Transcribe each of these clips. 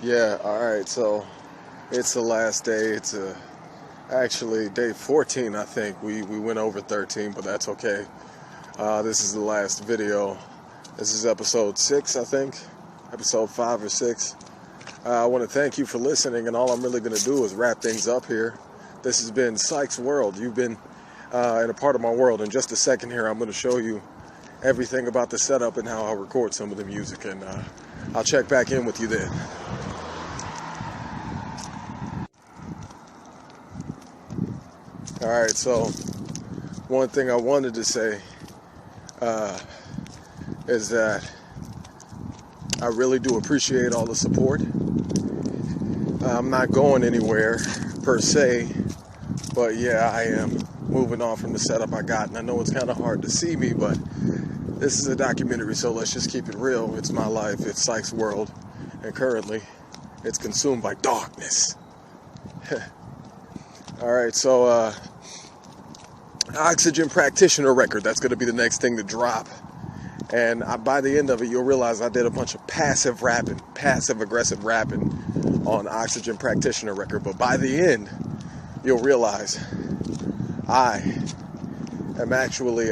Yeah, alright, so it's the last day. It's actually day 14, I think. We went over 13, but that's okay. This is the last video. This is episode 6, I think. Episode 5 or 6. I want to thank you for listening, and all I'm really going to do is wrap things up here. This has been PSYCHS World. You've been in a part of my world. In just a second here, I'm going to show you everything about the setup and how I record some of the music, and I'll check back in with you then. Alright, so one thing I wanted to say is that I really do appreciate all the support. I'm not going anywhere per se, but yeah, I am moving on from the setup I got, and I know it's kind of hard to see me, but this is a documentary, so let's just keep it real. It's my life, it's PSYCHS World, and currently it's consumed by darkness. Alright, so Oxygen Practitioner record, that's going to be the next thing to drop. And by the end of it, you'll realize I did a bunch of passive aggressive rapping on Oxygen Practitioner record. But by the end, you'll realize I am actually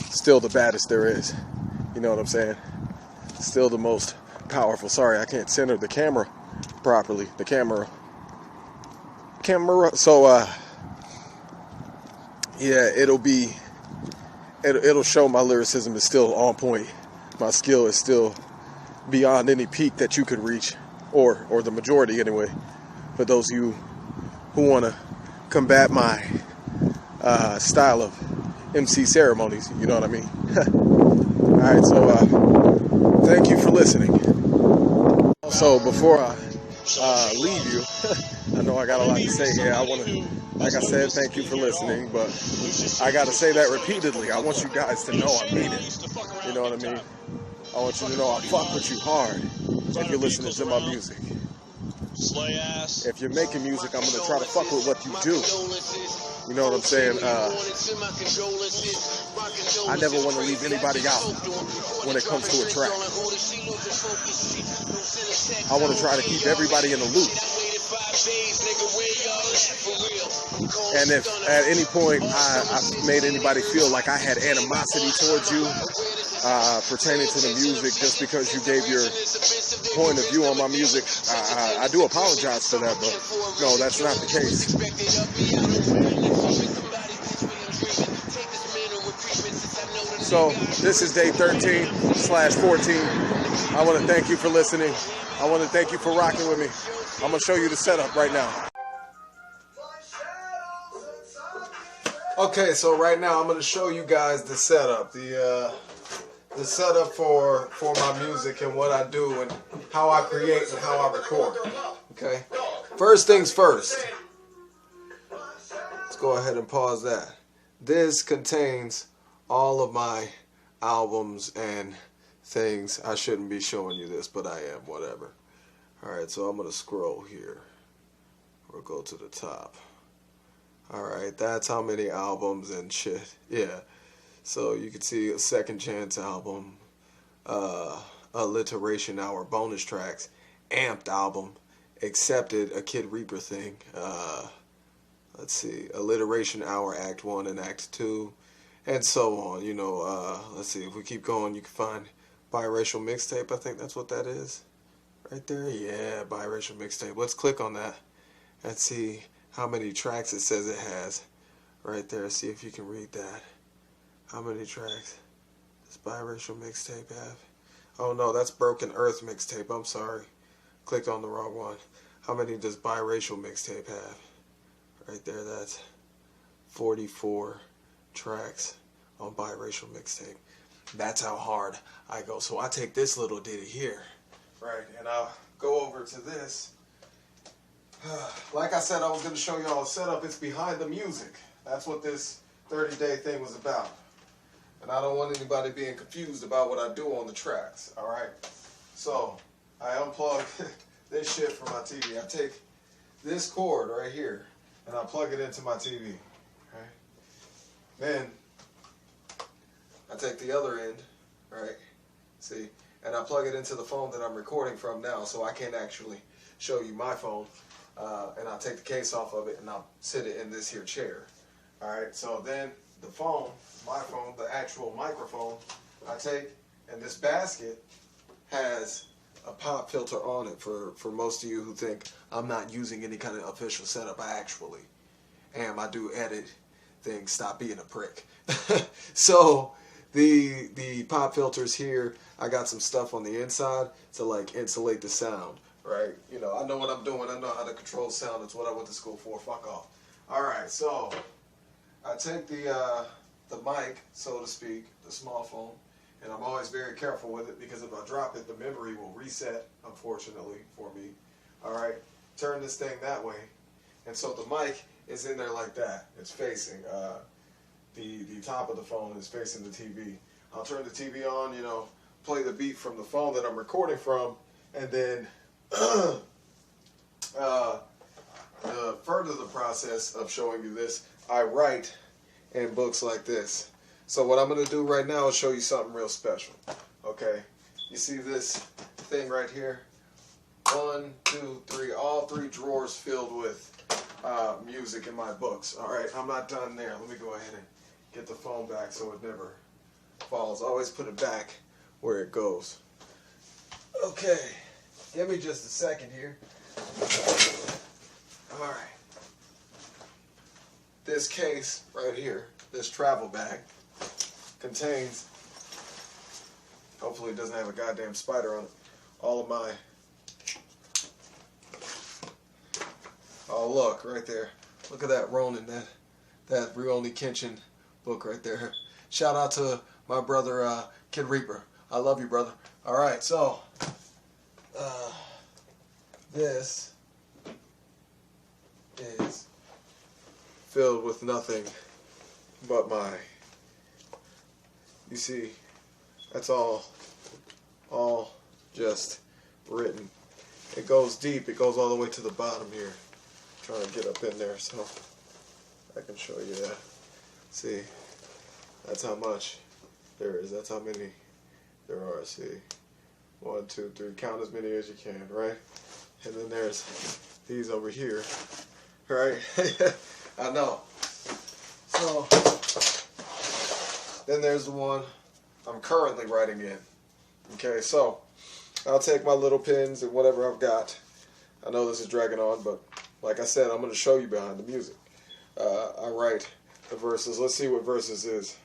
still the baddest there is. You know what I'm saying? Still the most powerful. Sorry, I can't center the camera properly. The camera. So, yeah, it'll show my lyricism is still on point. My skill is still beyond any peak that you could reach, or the majority anyway. For those of you who want to combat my style of MC ceremonies, you know what I mean? Alright, so thank you for listening. Also, before I leave you, I know I got a lot to say here. I want to, like I said, thank you for listening, but I got to say that repeatedly. I want you guys to know I mean it. You know what I mean? I want you to know I fuck with you hard if you're listening to my music. If you're making music, I'm going to try to fuck with what you do. You know what I'm saying? I never want to leave anybody out when it comes to a track. I want to try to keep everybody in the loop. And if at any point I made anybody feel like I had animosity towards you pertaining to the music just because you gave your point of view on my music, I do apologize for that, but no, that's not the case. So this is day 13/14. I want to thank you for listening. I want to thank you for rocking with me. I'm going to show you the setup right now. Okay, so right now I'm going to show you guys the setup. The setup for my music and what I do and how I create and how I record. Okay? First things first. Let's go ahead and pause that. This contains all of my albums and things. I shouldn't be showing you this, but I am, whatever. Alright, so I'm going to scroll here. We'll go to the top. Alright, that's how many albums and shit. Yeah. So you can see a Second Chance album, Alliteration Hour bonus tracks, Amped album, Accepted, a Kid Reaper thing. Let's see, Alliteration Hour Act 1 and Act 2, and so on. You know, let's see, if we keep going, you can find Biracial Mixtape. I think that's what that is. Right there? Yeah, Biracial Mixtape. Let's click on that and see how many tracks it says it has. Right there. See if you can read that. How many tracks does Biracial Mixtape have? Oh no, that's Broken Earth Mixtape. I'm sorry. Clicked on the wrong one. How many does Biracial Mixtape have? Right there, that's 44 tracks on Biracial Mixtape. That's how hard I go. So I take this little ditty here, right, and I'll go over to this. Like I said, I was going to show y'all a setup. It's behind the music. That's what this 30-day thing was about. And I don't want anybody being confused about what I do on the tracks, all right? So I unplug this shit from my TV. I take this cord right here, and I plug it into my TV, okay? Then I take the other end, right? See, and I plug it into the phone that I'm recording from now, so I can't actually show you my phone. And I'll take the case off of it and I'll sit it in this here chair. Alright, so then the phone, my phone, the actual microphone, I take, and this basket has a pop filter on it for most of you who think I'm not using any kind of official setup. I actually am. I do edit things. Stop being a prick. So the pop filters here, I got some stuff on the inside to like insulate the sound, right? You know, I know what I'm doing. I know how to control sound. It's what I went to school for. Fuck off. All right, so I take the mic, so to speak, the small phone, and I'm always very careful with it because if I drop it, the memory will reset, unfortunately, for me. All right, turn this thing that way. And so the mic is in there like that. It's facing, the top of the phone is facing the TV. I'll turn the TV on, you know, play the beat from the phone that I'm recording from, and then further the process of showing you this, I write in books like this. So what I'm going to do right now is show you something real special. Okay, you see this thing right here? 1, 2, 3, all 3 drawers filled with music in my books. All right, I'm not done there. Let me go ahead and get the phone back so it never falls. Always put it back where it goes. Okay, give me just a second here. All right. This case right here, this travel bag, contains, hopefully it doesn't have a goddamn spider on it, all of my, oh look, right there. Look at that Ronin, that Rurouni Kenshin book right there. Shout out to my brother, Kid Reaper. I love you, brother. All right, so, this is filled with nothing but my, you see, that's all just written. It goes deep, it goes all the way to the bottom here. I'm trying to get up in there so I can show you that. See, that's how much there is, that's how many there are. See, 1, 2, 3, count as many as you can, right? And then there's these over here, right? I know. So, then there's the one I'm currently writing in. Okay, so I'll take my little pens and whatever I've got. I know this is dragging on, but like I said, I'm going to show you behind the music. I write the verses. Let's see what verses is.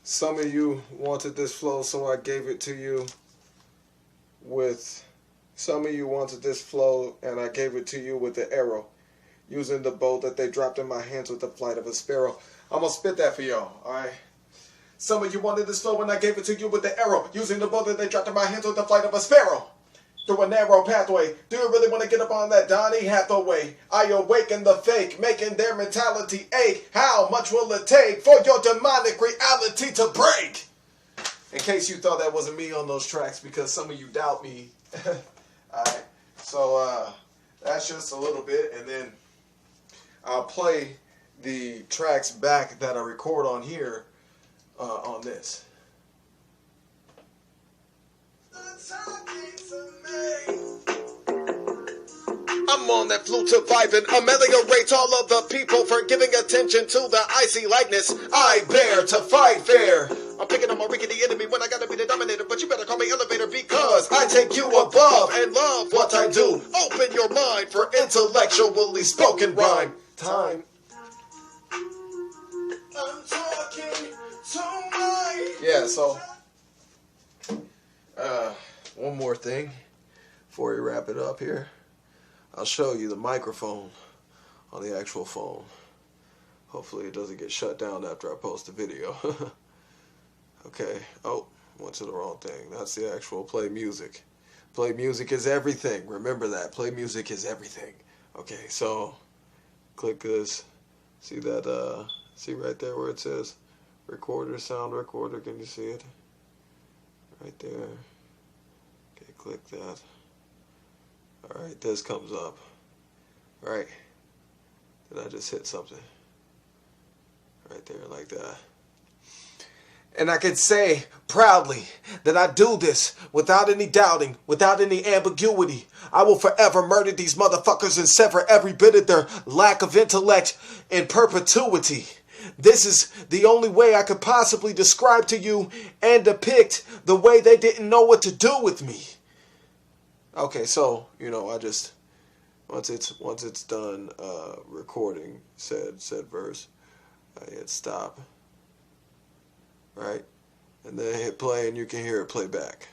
Some of you wanted this flow, so I gave it to you with... Some of you wanted this flow, and I gave it to you with the arrow, using the bow that they dropped in my hands with the flight of a sparrow. I'm going to spit that for y'all, alright? Some of you wanted this flow, and I gave it to you with the arrow, using the bow that they dropped in my hands with the flight of a sparrow. Through a narrow pathway, do you really want to get up on that Donny Hathaway? I awaken the fake, making their mentality ache. How much will it take for your demonic reality to break? In case you thought that wasn't me on those tracks, because some of you doubt me. Alright, so that's just a little bit, and then I'll play the tracks back that I record on here on this. I'm on that flute surviving, ameliorate all of the people for giving attention to the icy likeness I bear to fight fair. I'm picking on my rickety enemy when I gotta be the dominator, but you better call me elevator because I take you above and love what I do. Open your mind for intellectually spoken rhyme. Time. I'm talking to my... Yeah, so... one more thing before we wrap it up here. I'll show you the microphone on the actual phone. Hopefully it doesn't get shut down after I post the video. Okay, oh, went to the wrong thing. That's the actual play music. Play music is everything. Remember that. Play music is everything. Okay, so click this. See that, see right there where it says recorder, sound recorder. Can you see it? Right there. Okay, click that. Alright, this comes up. Right. Did I just hit something? Right there, like that. And I can say proudly that I do this without any doubting, without any ambiguity. I will forever murder these motherfuckers and sever every bit of their lack of intellect in perpetuity. This is the only way I could possibly describe to you and depict the way they didn't know what to do with me. Okay, so, I just, once it's done recording said verse, I hit stop. Right? And then hit play and you can hear it play back.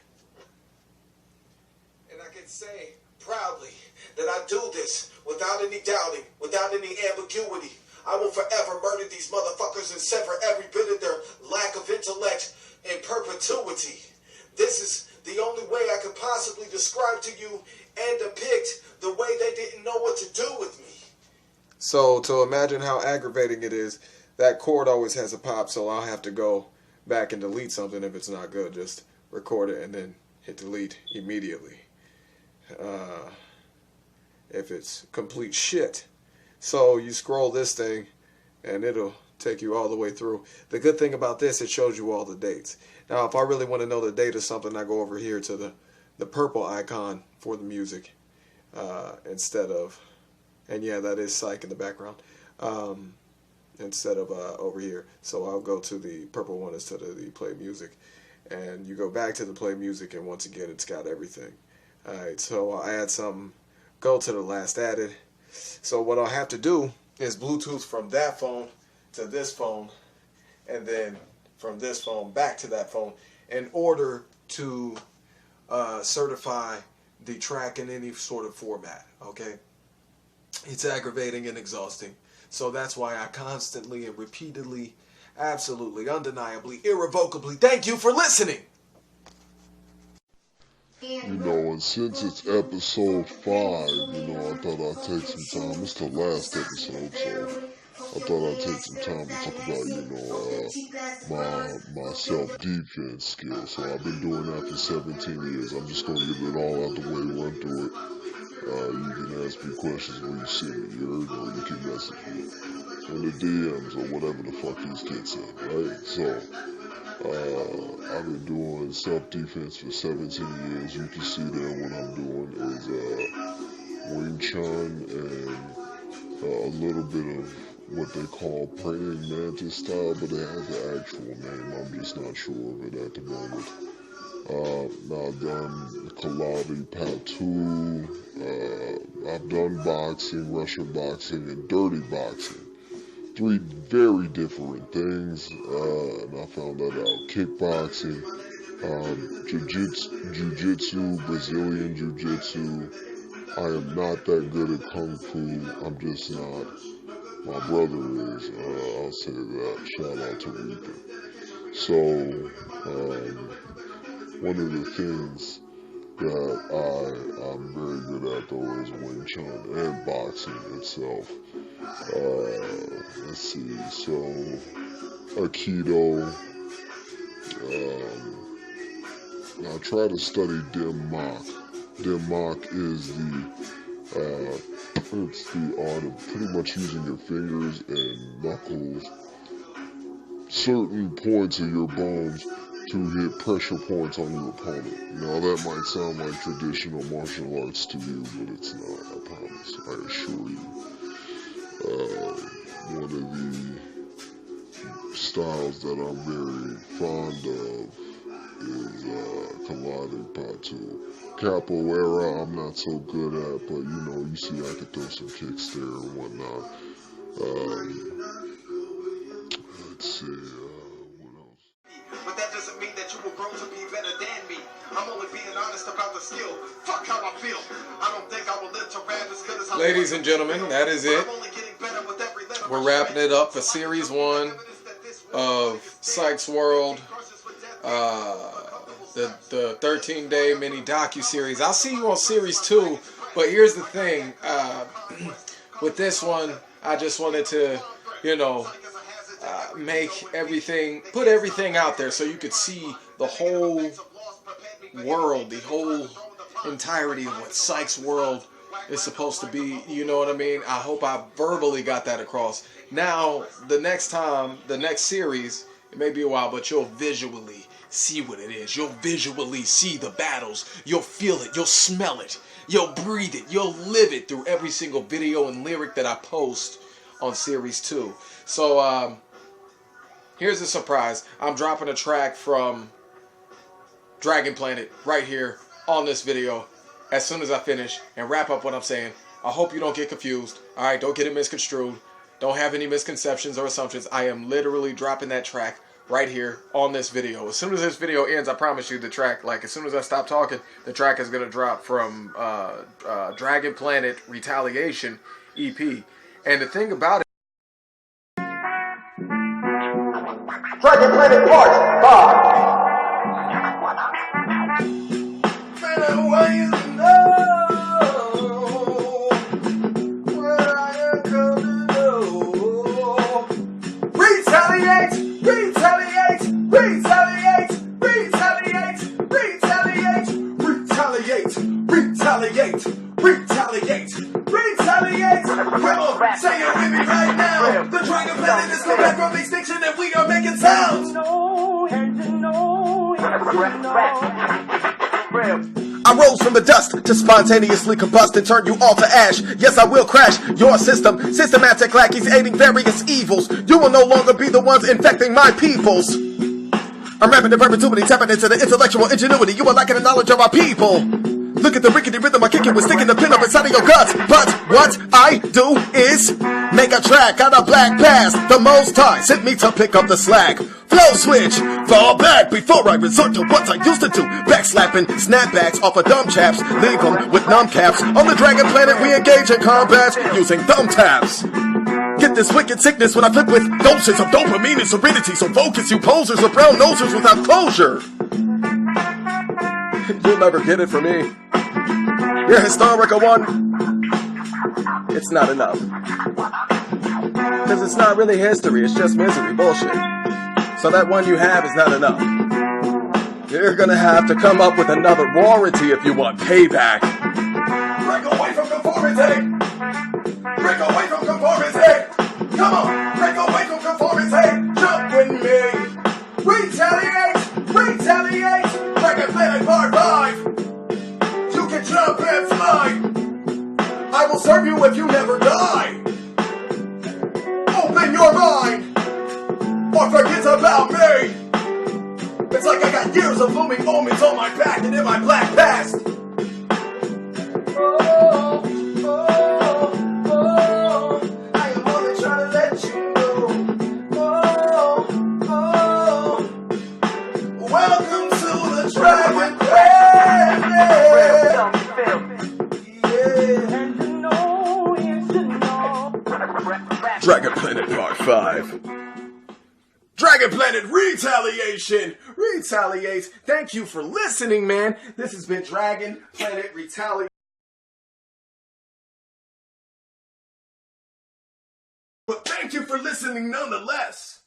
And I can say proudly that I do this without any doubting, without any ambiguity. I will forever murder these motherfuckers and sever every bit of their lack of intellect in perpetuity. This is the only way I could possibly describe to you and depict the way they didn't know what to do with me. So to imagine how aggravating it is, that chord always has a pop, so I'll have to go back and delete something if it's not good. Just record it and then hit delete immediately if it's complete shit. So you scroll this thing and it'll take you all the way through. The good thing about this, it shows you all the dates. Now if I really want to know the date of something, I go over here to the purple icon for the music instead of, and yeah, that is Psych in the background, instead of over here. So I'll go to the purple one instead of the play music, and you go back to the play music, and once again it's got everything. Alright, so I'll add something, go to the last added. So what I'll have to do is Bluetooth from that phone to this phone, and then from this phone back to that phone in order to certify the track in any sort of format. Okay, it's aggravating and exhausting. So that's why I constantly and repeatedly, absolutely, undeniably, irrevocably thank you for listening. And since it's episode 5, I thought I'd take some time. It's the last episode, so I thought I'd take some time to talk about, my self-defense skills. So I've been doing that for 17 years. I'm just going to get it all out the way, run through it. You can ask me questions when you see me, you heard, or you can message me in the DMs or whatever the fuck these kids say, right? So, I've been doing self-defense for 17 years. You can see there what I'm doing is Wing Chun and a little bit of what they call praying mantis style, but it has an actual name. I'm just not sure of it at the moment. Now I've done Kaladi Patu, I've done boxing, Russian boxing, and dirty boxing. 3 very different things, and I found that out. Kickboxing, jiu-jitsu, Brazilian jiu-jitsu. I am not that good at kung fu. I'm just not. My brother is. I'll say that. Shout out to Reaper. So, one of the things that I'm very good at though is Wing Chun and boxing itself. Let's see, so Aikido. I try to study Dim Mak. Dim Mak is it's the art of pretty much using your fingers and knuckles, certain points of your bones, to hit pressure points on your opponent. Now that might sound like traditional martial arts to you, but it's not, I promise, I assure you. One of the styles that I'm very fond of is Kaladi Patu. Capoeira I'm not so good at, but you see I could throw some kicks there and whatnot. Let's see, what else? But that doesn't mean that you will grow to be better than me. I'm only being honest about the skill. Fuck how I feel. I don't think I will live to rap as good as I. Ladies and gentlemen, that is it. We're wrapping it up for series 1 of PSYCHS World. The 13-day mini docu-series. I'll see you on series 2, but here's the thing. With this one, I just wanted to, put everything out there so you could see the whole world, the whole entirety of what PSYCHS World is supposed to be. You know what I mean? I hope I verbally got that across. Now, the next series It may be a while, but you'll visually see what it is. You'll visually see the battles. You'll feel it. You'll smell it. You'll breathe it. You'll live it through every single video and lyric that I post on Series 2. So, here's a surprise. I'm dropping a track from Dragon Planet right here on this video as soon as I finish and wrap up what I'm saying. I hope you don't get confused. Alright, don't get it misconstrued. Don't have any misconceptions or assumptions. I am literally dropping that track right here on this video. As soon as this video ends, I promise you the track, like as soon as I stop talking, the track is going to drop from Dragon Planet Retaliation EP. And the thing about it, Dragon Planet Part 5. Retaliate! Come on, say it with me right now. The Dragon Planet is come back from extinction and we are making sounds. I rose from the dust to spontaneously combust and turn you all to ash. Yes, I will crash your system. Systematic lackeys aiding various evils. You will no longer be the ones infecting my peoples. I'm rapping in perpetuity, tapping into the intellectual ingenuity. You are lacking the knowledge of our people. Look at the rickety rhythm I kick it with, sticking the pin up inside of your guts. But what I do is make a track out of black past. The Most High sent me to pick up the slack. Flow switch, fall back before I resort to what I used to do. Backslapping snapbacks off of dumb chaps, leave them with numb caps. On the Dragon Planet we engage in combat using thumb taps. Get this wicked sickness when I flip with doses of dopamine and serenity. So focus, you posers of brown nosers without closure. You'll never get it from me. Your historical one, it's not enough. Because it's not really history, it's just misery, bullshit. So that one you have is not enough. You're gonna have to come up with another warranty if you want payback. Break away from conformity! Break away from conformity! Come on, break away from conformity! Jump with me! Retaliate! Retaliate! Dragon Planet Part 5! You can jump and fly! I will serve you if you never die! Open your mind! Or forget about me! It's like I got years of looming moments on my back and in my black past! Oh, oh, oh, I am only trying to let you know. Oh, oh, welcome to the Dragon Planet! Yeah. Dragon Planet Part 5. Dragon Planet Retaliation! Retaliate! Thank you for listening, man! This has been Dragon Planet Retaliation. But thank you for listening nonetheless!